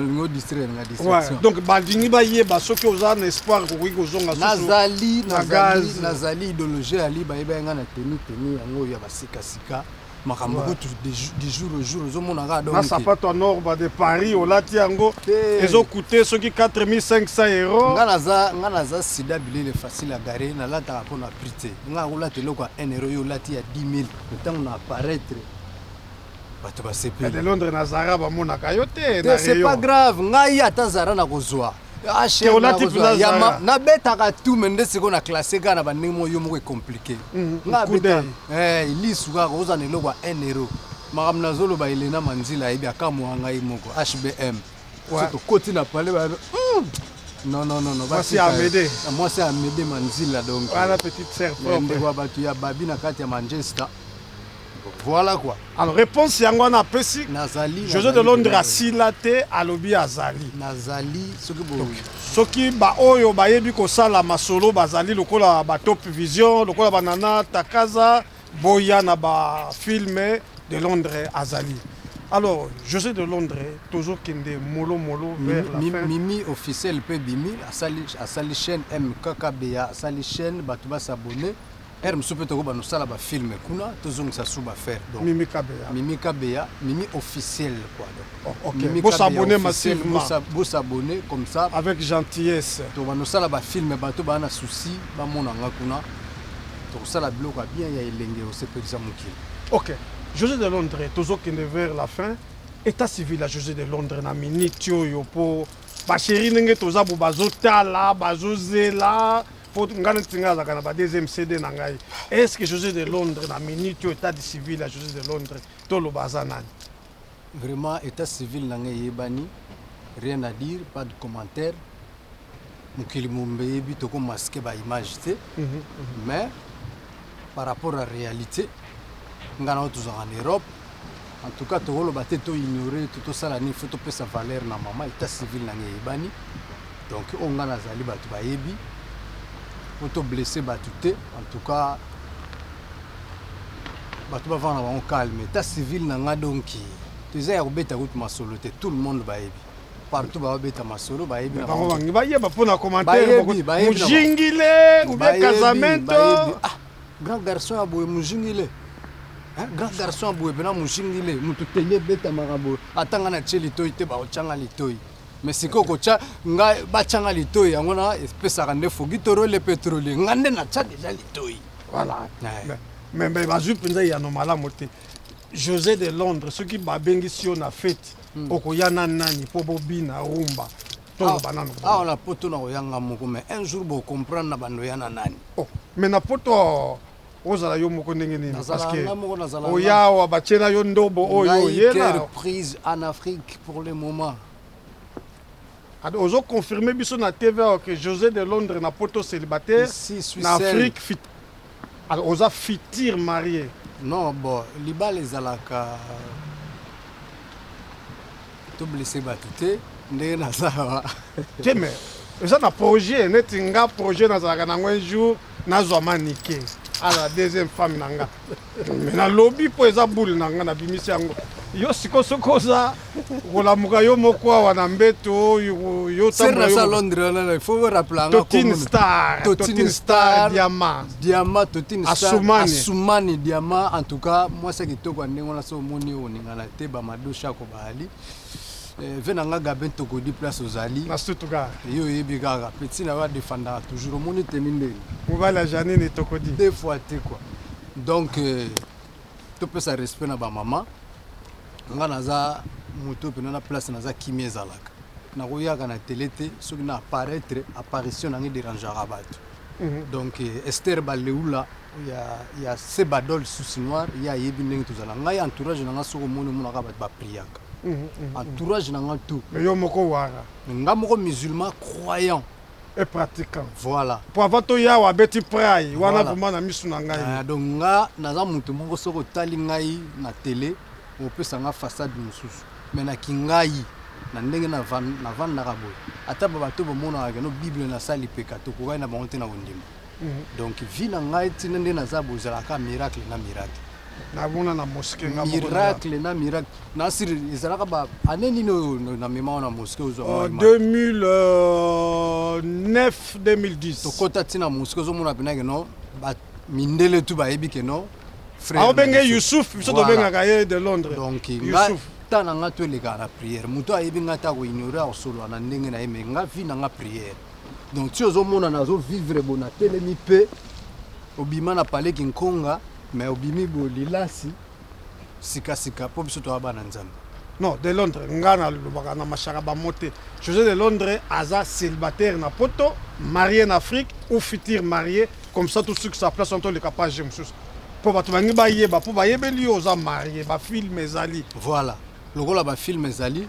donc bandingi ba yeba soki oza na espoir ko kozonga nazali idéologie ali ba yeba nga na teni yango ya basika sika makambo du jour au jour ozomona ka donc na sapato en or de Paris olati yango ezo coûter soki 4500 €. nga naza sida bilele facile à garer na lata ko na prix nga olati loko 1 € yo lati ya 10 000 tant na apparaître bato ba sepe de Londres na Zara ba mona kayote na c'est pas grave ngai ata Zara na kozwa na betaka tout mende siko na classé kana ba ndemo yo moko compliqué nga beta ilisu ka koza ne lokwa 1 € makam na zolo ba Elena Manzila ebi akamwa ngai moko HBM surtout côté na parler ba non moi c'est Amédée Manzila donc voilà petite sœur propre ba tu ya babi na kati ya Manchester. Voilà quoi. Alors réponse yango na pesi nazali José de Londres asilate alobi azali nazali soki ba oyo bayebi ko sala masolo bazali lokola ba Top Vision lokola banana Takaza boya na ba film de Londres azali. Alors José de Londres toujours kende molo vers la fin mimi officiel pe bimi asali chaîne MKKBA asali chaîne batuba s'abonner Herm soupeto ko bano sala ba film kuna tozong sa sou ba faire donc Mimi KBA Mimi officiel quoi donc OK bon s'abonner massivement bon s'abonner comme ça avec gentillesse to bano sala ba film bato ba na souci ba mona nga kuna to sala bloka bien ya elenge o sepelisa mukili. OK José de Londres toujours kende vers la fin état civil à José de Londres na minute yo po ba chéri ndenge toza bo bazotala bazozela deuxième CD est-ce que José de Londres na minute état civil à José de Londres tolo bazanani vraiment état civil nanga yebani rien à dire pas de commentaire mukili mumbe bi to ko masquer ba image té mais par rapport à la réalité ngana tous en Europe en tout cas to lo baté to ignorer tout ça la ni faut to sa valeur na mama état civil nanga yebani donc on ngana zali batu ba yebi auto blessé batute en tout cas batu bavana ba calme état civil nanga donc tu ya kobeta kutu masolo te tout le monde ba yebi partout ba beta masolo ba yebi ba yeba pona commentaire mujingile ou bien casamento grand garçon aboye mujingile grand garçon aboye bena mujingile mutu tenye beta marabo atanga na cheli toy te ba ochanga litoi mais c'est koko cha nga bachanga litoi yango na espèce rande fogi toro le pétrole ngande na cha déjà litoi voilà mais bazu penza ya nomala moté José de Londres ce qui ba bengi si on a fait okoyana nani po bobina rumba to banano ah on a poto na oyanga moko mais un jour bo comprendre na bando yana nani oh mais na poto ozala yo moko ndenge nini parce que nazala oyawa bachela yo ndobo oyo yela prise en Afrique pour le moment. Ozo confirmé biso na TV que José de Londres na poto célibataire na Afrique alors oza fitir marié. Non bon liba les alaka to blessé batute ndenge naza te mais eza na projet neti nga projet nazalaka nango un jour nazwa manike à la deuxième femme nanga mais na lobby po eza boule nanga na bimisi yango yo sikosokoza kolamuka yo moko awa na mbeto yo tambola yo Londres là il faut rappeler nga Totine Star Diamant Totine Star Asumani Diamant en tout cas moi c'est kitoko ndenge na so moni oninga na te ba madosha ko bali venanga gaben tokodi place ozali na Stuttgart yo yebi kaka petit na va défendre toujours moni teninde mobala Janine tokodi deux fois te quoi donc to peut ça respect na ba maman nga naza moto pe na place naza kimi ezalaka na koyaka na télé te soki na apparaître apparition na ngi dérangera bato donc Esther Baleula il y a Sebadol sous noir il y a yebi ndenge tozala ngai entourage na nga soko moni mona ka ba priaka entourage na nga tout mais yo moko wara nga moko musulman croyant et pratiquant voilà pour avoir to ya wa beti pray wana vraiment na misu na ngai donc nga naza moto moko soko tali ngai na télé opesa nga façade mosusu mais na kingai na ndenge na vandaka boye ata bato bomona ka no bible na sali peka to ko na bango te na ondima donc vi na ngai tina ndenge naza bozalaka miracle na miracle na bona na mosquée nga miracle na miracle na sir ezalaka ba aneni no na mema na mosquée ozo 2009 2010 to kota tina mosquée ozo mona pena ke no ba mindele tu ba ebi ke no frère benge Youssouf biso to benga kaye de Londres donc Youssouf tana nga to le la prière muto ayebi nga ta ko ignorer solo na ndenge na yeme nga vi na nga prière donc tu ozo mona na zo vivre bona telemi pe obima na parler kinkonga mais obimi bo lilasi sika po biso to abana nzambe non de Londres ngana lubaka na mashaka ba moté José de Londres aza célibataire na poto marié en Afrique ou futur marié comme ça tout ce que ça place entre les capages je me pour bato bangi ba yeba pour ba yebeli oza marié ba film ezali voilà lokola ba film ezali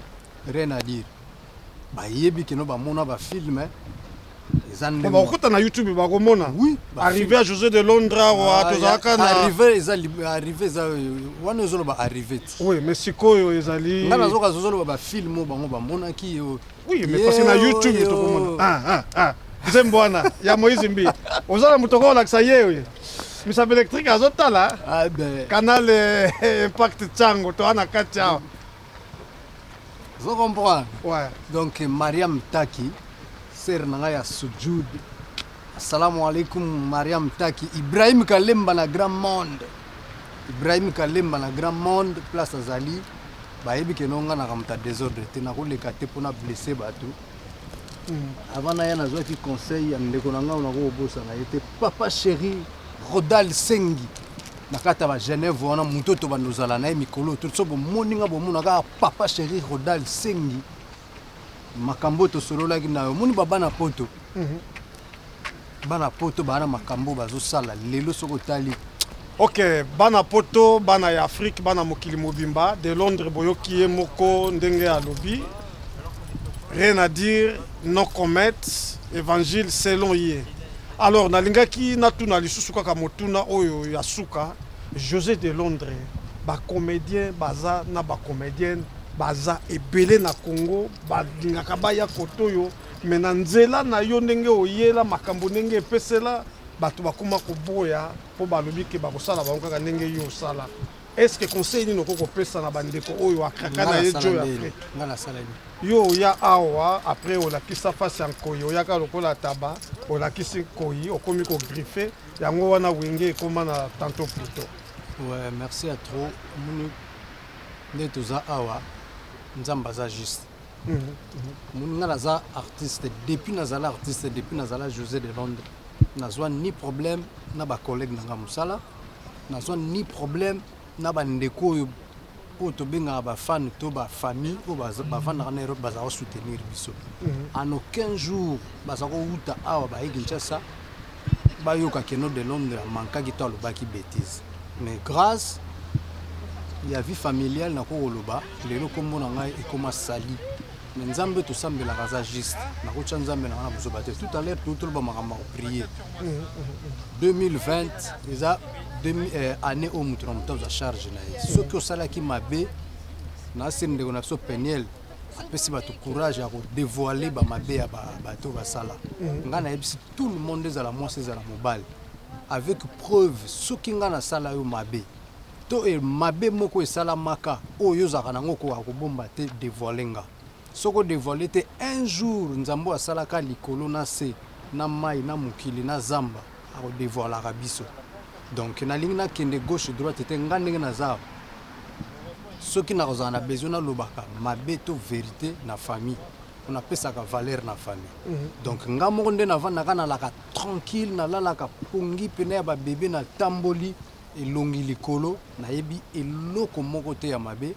rien à dire ba yebi keno ba mona ba film ezande ba okuta na YouTube ba komona oui arrivé à José de Londres wa tozaka na arrivé za wana zolo ba arrivé oui mais sikoyo ezali ngana zoka zolo ba film bango ba mona ki oui mais parce que na YouTube to komona zembwana ya Moïse Mbi ozala mutoko la ksaye Misab électrique azotala canal impact Tchango to ana kacha vous comprenez ouais donc Mariam Taki sœur nanga ya sujud assalamu alaikum Mariam Taki Ibrahim Kalemba na grand monde place azali ba yebi ke nonga na kamta désordre te na ko leka te pona blesser bato avant na yana zwa ki conseil ya ndeko nanga na ko bosa na yete papa chéri Rodal Sengi nakata ba Genève wana mutoto bandozala na mikolo to so bomoninga bomona ka papa chéri Rodal Sengi makambo to solola ki na moni baba na poto bana poto bana makambo bazo sala lelo soko tali ok bana poto bana ya Afrique bana mokili mobimba de Londres boyoki moko ndenge ya lobby rien à dire non commettre évangile selon yé. Alors nalingaki natuna lisusu kaka motuna oyo ya suka José de Londres ba comédien baza na ba comédienne baza ebele na Congo balingaka baya kotoyo mais na nzela na yo ndenge oyela makambo ndenge epesela bato bakoma koboya po balobi ke bakosala bango kaka ndenge yo sala est-ce que conseil nino koko pesa na bandeko oyo akaka na ye jo ya ngana sala yo ya awa après olakisa face en koyi oyaka lokola taba olakisi koyi okomi ko griffer yango wana wenge ekoma na tantôt plutôt ouais merci à trop munu netoza awa nzamba za juste munu ngana za artiste depuis nazala José de Londres nazwa ni problème na ba collègue nanga musala nazwa ni problème na ba ndeko oyo tobengaka bafane to bafamille oyo bavandaka na Europe bazala soutenir biso. En aucun jour bazala kouta awa baye Kinshasa bayoka keno de Londres mankaki to alobaki bêtise. Mais grâce ya vie familiale na kokoloba lelo kombo na ngai ekoma sali. Mais nzambe tosambelaka aza juste nakotya nzambe na wana bozoba te. Tout à l'heure toloba makambo ya prier. 2020 eza année oyo moto na moto azwa charge na ye. Soki osalaki mabe na sene ndeko na biso Peniel apesi bato courage ya kodévoiler bamabe ya bato basala. Ngai nayebisi tout le monde ezala mwasi ezala mobali avec preuve soki ngai nasala yo mabe to mabe moko esalamaka oyo ozalaka nango kobomba te dévoiler nga. Soko dévoiler te un jour nzambo asalaka likolo na se na mai na mokili na zamba akodévoilaka biso. Donc nalingi nakende gauche droite te nga ndenge naza soki nakozala na besoin nalobaka mabe to vérité na famille onapesaka valeur na famille. Donc nga moko nde navandaka nalaka tranquille nalalaka pongi pene ya babebe na tamboli elongi likolo nayebi eloko moko te ya mabe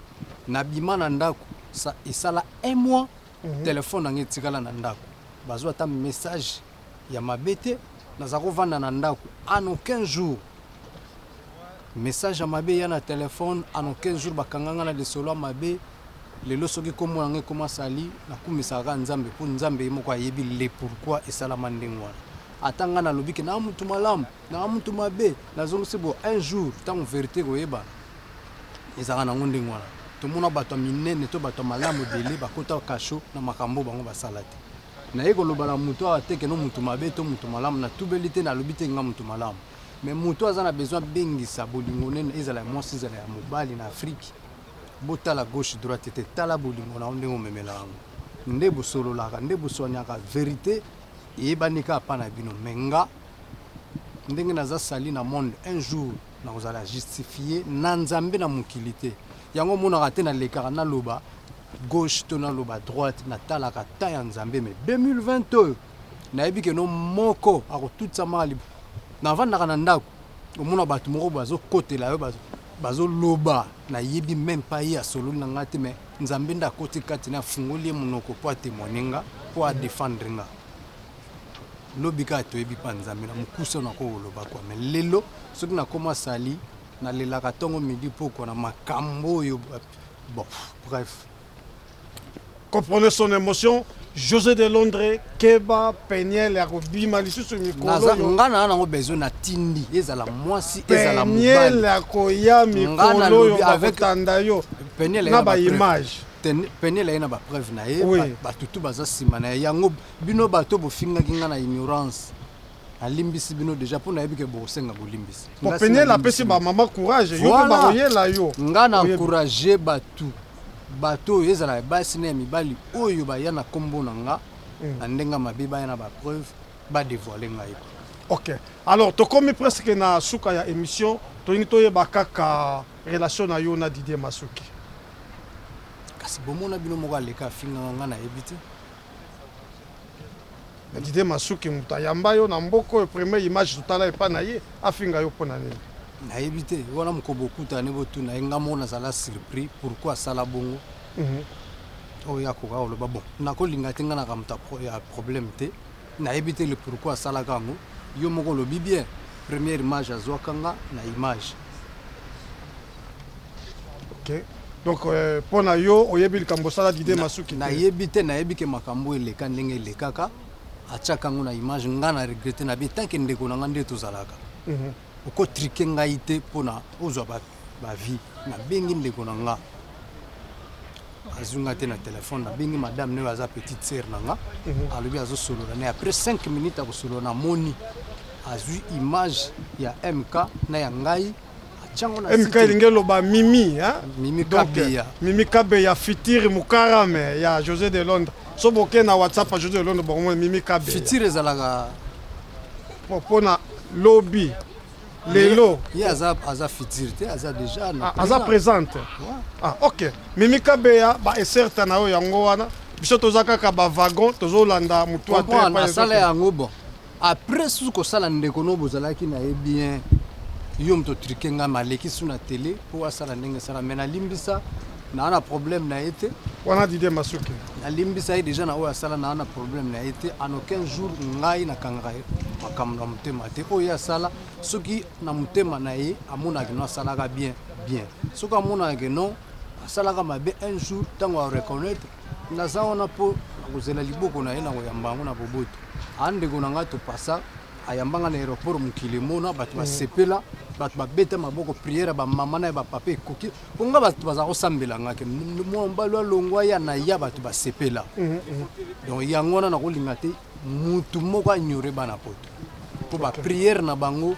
nabima na ndako ça esala un mois téléphone nange etikala na ndako bazwa ata message ya mabe te naza kovanda na ndako en aucun jour message ya mabe ya na téléphone en aucun jour bakanganga na lisolo ya mabe lelo soki kombo nange ekoma sali nakumisaka nzambe mpo nzambe ye moko ayebi le pourquoi esalama ndenge wana ata nga nalobi ke na mutu malamu na mutu mabe nazongisi bo un jour ntango vérité koyebana ezalaka nango ndenge wana tomona bato ya minene to bato ya malamu ebele bakota kasho na makambo bango basala te naye koloba na mutu awa te keno mutu mabe to mutu malamu natubeli te nalobi te nga mutu malamu mais mutu aza na besoin bengisa bolingo nene ezala ya mwasi ezala ya mobali na Afrique botala gauche droite te tala bolingo na ndenge omemela yango nde bosololaka nde boswaniaka vérité eyebanika apa na bino menga ndenge naza sali na monde un jour nakozala justifié na nzambe na mokili te yango monaka te nalekaka naloba gauche to naloba droite natalaka ta ya nzambe mais 2020 oyo nayebi keno moko akotutisama navandaka na ndako omona bato moko bazokotela yo bazoloba nayebi même pas ye asololi na nga te mais nzambe nde akoti kati na afungoli ye monoko mpo atémoigne nga mpo adéfendre nga lobi kaka toyebi mpa nzambe na mokusa na kokoloba kwa mais lelo soki nakoma sali nalelaka ntongo midi pokwa na makambo oyo bon bref comprenez son émotion. José de Londres, Keba, Peniel, Akobima, lisusu mikolo. Ngana nango besoin na tindi, ezala mwasi, ezala mobali. Peniel akoya mikolo yo avec tandayo. Peniel na ba image. Peniel ena ba preuve na ye, ba tutu baza sima na yango bino bato bofinga kinga na ignorance. Alimbisi bino déjà pour na yebike bosenga bolimbisi. Pour Peniel apesi ba mama courage, yo ba koyela yo. Ngana encourager batu. Bato ezala basi na mibali oyo ba yana kombo na nga ndenga mabe ba yana ba preuve ba dévoiler ngai. OK. Alors to komi presque na suka ya émission to ngi to yeba kaka relation na yo na Didier Masuki. Kasi bomona bino moko aleka finga nga na ebite. Didier Masuki mutayamba yo na mboko première image totala epa na ye afinga yo pona nini. Na évité wana mokobokuta ne botu na nga mona sala surpris pourquoi sala bongo oh ya ko ga lo ba bon na ko linga tenga na kamta ya problème te na évité le pourquoi sala kango yo moko lo bien première image azwa kanga na image. OK donc pona yo oyebi likambo sala Didier Masuki na yebite na yebike makambo eleka ndenge elekaka acha kango na image nga na regretter na bi tant que ndeko na ngande to zalaka oko triquer ngai te pona ozwa ba vie na bengi ndeko na nga azunga te na téléphone na bengi madame ne baza petite sœur na nga alobi azo solo na après 5 minutes ako solo na moni azui image ya MK na ya ngai achango na MK lingelo ba Mimi hein Mimi Kabeya Mimi Kabeya Fitiri Mukarame ya José de Londres so boke na WhatsApp José de Londres bon Mimi Kabeya Fitiri ezalaka pona lobby Lelo. Il aza fitirité, aza déjà aza présente. Ah OK. Mimi Kabeya ba eserta na yo yango wana. Biso tozaka ka ba wagon tozolanda mutu ate pa sala yango bon. Après sous ko sala ndeko no bozalaki na ye bien. yo moto truqué nga maleki sur la télé pour asala ndenge sala mais na limbisa na ana problème na été wana Didier Masuki na limbisa ye déjà na oya sala na ana problème na été en aucun jour ngai na kanga makambo na mutema te oya sala soki na mutema na ye amona que no sala ga bien soki amona que non sala ga mabe un jour tango a reconnaître na za ona po kozela liboko na ye na koyamba na boboto ande ko na nga to passa ayambanga na aéroport mukili mona batu ba sepela batu ba beta maboko prière ba mama na ba papa ekoki ponga batu baza ko sambela ngake mo mbalo longwa ya na ya batu ba sepela donc yango na ko linga te mutu moko anyore bana poto po ba prière na bango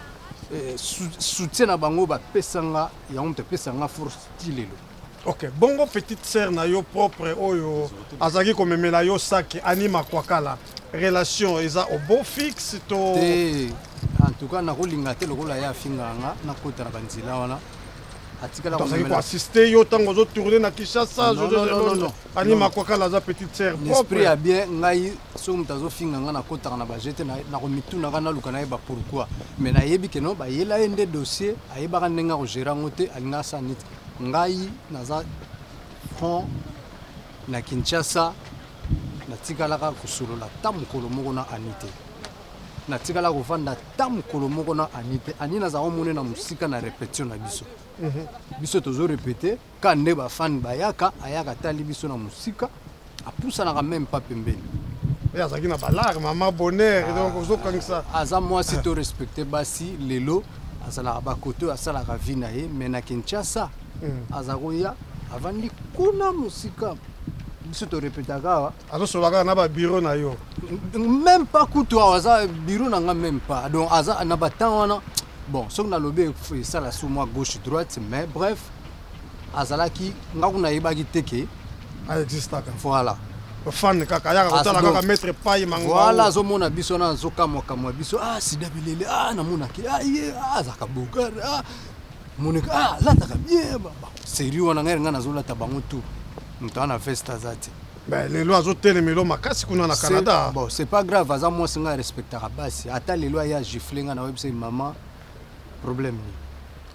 soutien na bango ba pesanga yango te pesanga force tilelo. Ok, bongo petite sœur na yo propre oyo azaki komemela yo saki anima kwakala relation eza au beau fixe to en tout cas na kolinga te lokola ya finganga na kota na banzila wana atikala ko komemela assister yo tango zo tourner na Kinshasa non anima kwakala za petite sœur propre esprit a bien ngai so mutazo finganga na kota na bajete na ko mituna kana luka na yeba pourquoi mais na yebi ke no ba yela ende dossier ayeba ka ndenga ko gérer ngote alinga sanit ngai naza fond na Kinshasa natikalaka kosolola ta mokolo moko na anite natikala kovanda ta mokolo moko na anite ani naza komone na musika na répétition na biso biso tozo répéter ka nde bafani bayaka ayaka tali biso na musika apusanaka même pas pembeni azaki na balar mama bonheur donc ozokangisa aza mwasi to respecter basi lelo azalaka bakoto asalaka vi na ye mais na Kinshasa azakoya avandi kuna musika biso to répétaka azosolaka na ba bureau na yo même pas kutu aza bureau na nga même pas donc aza na batant wana bon soki na lobe ça la sous moi gauche droite mais bref azalaki nga kuna yebaki teke existaka voilà fan kaka yaka kotala kaka mettre paille manga voilà azomona biso na zokamwa biso sida bilele namonaki ye azaka bokara monika lataka bien sérieux wana ngai nga nazolata bango tout moto ana festa zati ben lelo azotelemelo makasi kuna na Canada bon c'est pas grave aza mwasi nga respectaka basi ata lelo aya gifle nga na website mama problème ni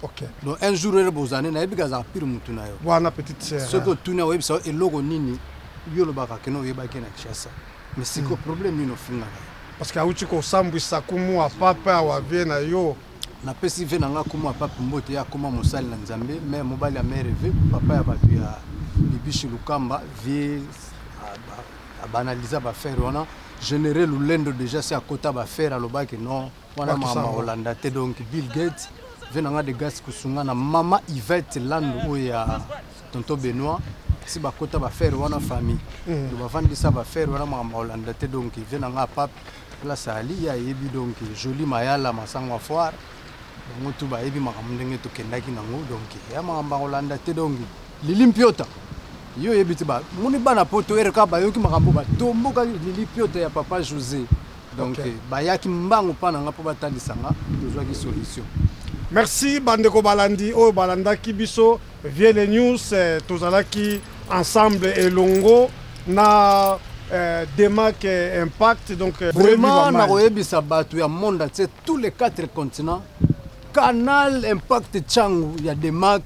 ok donc un jour ere bozane na yebika za pire mutu na yo wana petite sœur soko tuna website eloko nini yolo baka keno yebaki na Kinshasa mais c'est quoi problème ni no finga parce que auti ko sambwisa kumu papa wa vie na yo na pesi ve nanga kuma papa mbote ya kuma mosali na Nzambe mais mobali ya mère ve papa ya batu ya bibishi lukamba vie banaliza ba faire wana générer lulendo déjà c'est à côté ba faire alobaki non wana mama Hollanda te donc Bill Gates ve nanga de gas kusunga na mama Yvette Land oya tonto Benoît si ba kota ba faire wana famille ba vandi ça ba faire wana mama Hollanda te donc ve nanga papa place ali ya yebi donc joli mayala masangwa foire motu ba yebi makambo ndenge to kendaki nango donc ya mama Hollanda te donc lilimpiota yo yebiti ba muni bana poto ereka ba yoki makambo ba tomboka lilimpiota ya papa José donc ba yaki mbango pana nga po batandisa nga tozwaki solution. Merci bandeko balandi o balandaki biso via les news tozalaki ensemble elongo na Demak Impact donc vraiment na koyebisa bato ya monde entier tous les 4 continents Canal Impact changu ya Demak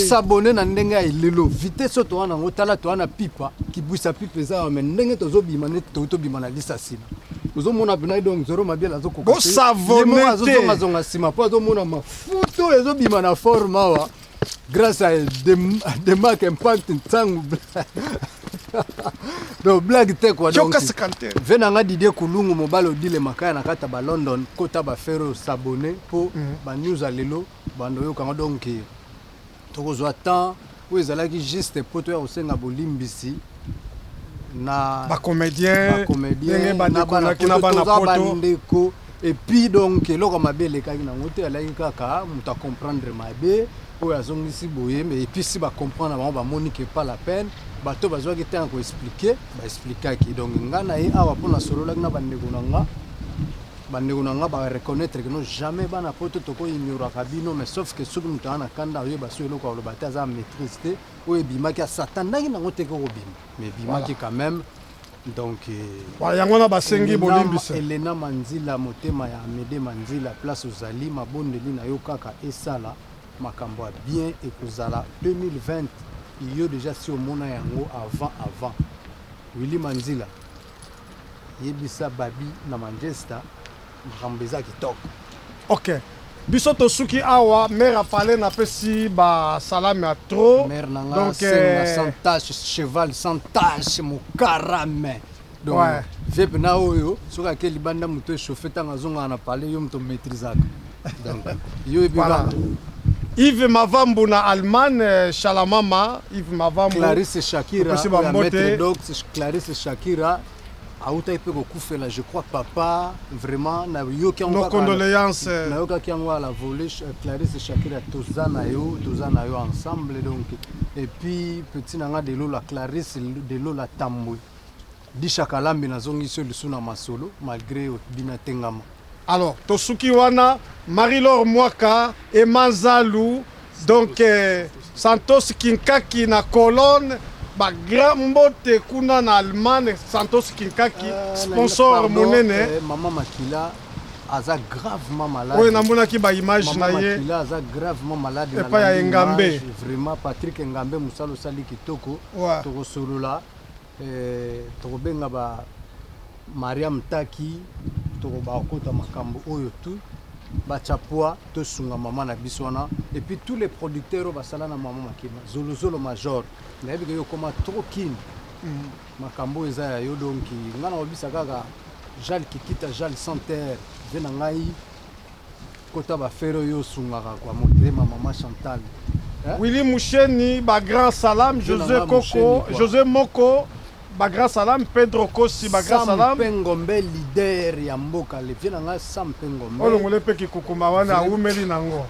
s'abonner na ndenge ya ilelo vitesse to wana ngotala to wana pipa kibwisa pipa za mais ndenge tozobima net to bima na lisasina uzomona bina donc zoro mabiela zoko ko savonner zonga sima po azomona mafuto ezobima na forma wa grâce à Demak Impact ntangu donc blague te quoi donc venanga Didier Kulungu mobalo dile makaya na kata ba London kota ba faire s'abonner pour ba news alelo bando yo kanga donc tokozwa temps où ezalaki juste poto ya osenga bolimbisi na ba comédien na bana poto et puis donc eloko mabele kaki na ngote alaki kaka muta comprendre mabe oyo azongisi boye mais et puis si ba comprendre ba moni que pas la peine bato bazwaki te ko expliquer ba expliquaki donc ngana ye awa pona solola na bandeko nanga ba reconnaître que non jamais bana poto toko ignora kabino mais sauf que soki mutu ana kanda oyo baso eloko aloba te aza maîtrise te oyo bimaki asatandaki nango te ko bima mais bimaki quand même Donc yango na basengi bolimbisa Elena Manzila motema ya Amede Manzila place ozali mabondeli na yo kaka esala makambo bien ekozala 2020 yo déjà si omona yango avant Willy Manzila yebisa babi na Manchester makambo eza kitoko. OK. Biso tosuki awa mère a parlé na pesi ba salame à trop. Mère nanga donc sans tache cheval sans tache mon carame. Donc ouais. Vep na oyo soka ke libanda muto chauffeur tanga zonga na parler yo muto maîtrisaka. Donc yo ebiba Yves Mavambu na Allemagne Shalamama Yves Mavambu Clarisse Shakira maître dox Clarisse Shakira Aouta ipe kokufela je crois papa vraiment na yo ki nos condoléances na yo ki ngwa la volée Clarisse Shakira tozana yo ensemble donc et puis petit nanga de la Clarisse de la Tambwe di Shakalambi na zongi so lisuna masolo malgré bina tengama. Alors tosuki wana Marie-Laure Mwaka et Manzalou donc Santos Kinkaki na Cologne ba grand mbote kuna na Allemagne Santos Kinkaki sponsor monene Maman Makila aza gravement malade. Oui namona ki ba image na ye Makila aza gravement malade na pa ya Ngambe vraiment Patrick Ngambe musalo sali kitoko to solola to benga ba Mariam Taki to ba kota makambo oyo tu ba chapua to sunga mama na biswana et puis tous les producteurs ba sala na Maman Makila Zolo Major na yebi yo koma trop kin makambo eza ya yo donc ngana obisa kaka jal kikita jal sans terre vena ngai kota ba fero yo sunga kwa motema Maman Chantal Willy Moucheni ba grand salam José Koko José Moko ba grand salam Pedro Kosi ba grand salam Pengombe leader ya mboka le vena ngai Sam Pengombe olongole pe kikukuma wana umeli nango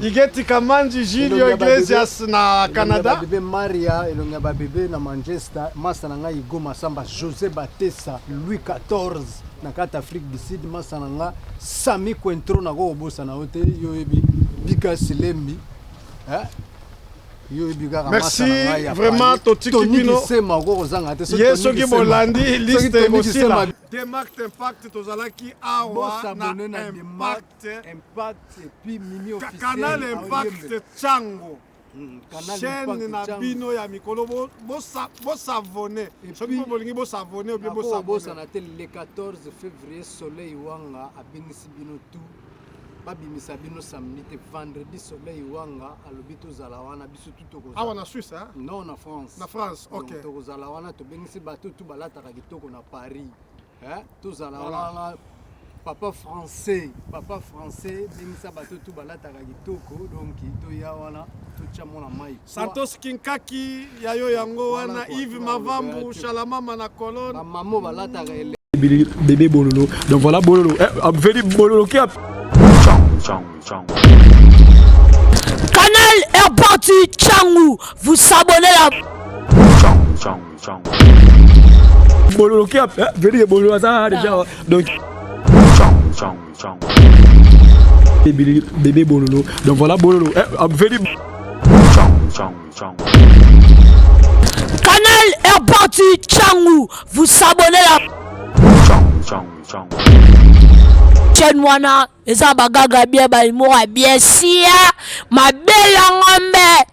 Igeti Kamanji Julio Iglesias na Canada bébé Maria elonga ba bébé na Manchester masa na ngai Goma Samba José Batessa Louis XIV na kata Afrique du Sud masa na nga Sami Kwentro na go bosa na hotel yo ebi Bika Silembi yo ebi ga merci vraiment totiki bino yeso ki bolandi liste bosila Demarque Impact tozalaki awa na Impact et puis Mimi officiel Canal Impact Chango chaîne na bino ya mikolo bo s'abonner soki bolingi bo s'abonner ou bien bo s'abonner na tel le 14 février Soleil Wanga abingisi bino tout babimisa bino samedi te vendredi Soleil Wanga alobi tozala wana biso tout tokozala awa na Suisse non na France OK tokozala wana tobengisi bato tout balataka kitoko na Paris tozala wana papa français bengisa bato tout balataka kitoko donc toya wana totia mona mai Santos Kinkaki yayo yango wana Yves Mavambu Shalamama na Cologne mamo balataka bébé Bololo donc voilà Bololo veli Bololo qui a Canal est parti Tchangou, vous s'abonnez là. Bololo qui a veli Bololo ça déjà donc bébé Bololo donc voilà Bololo veli Canal est parti Tchangou, vous s'abonnez là. Chenwana eza bagaga bien ba imoa bien sia mabela ngombe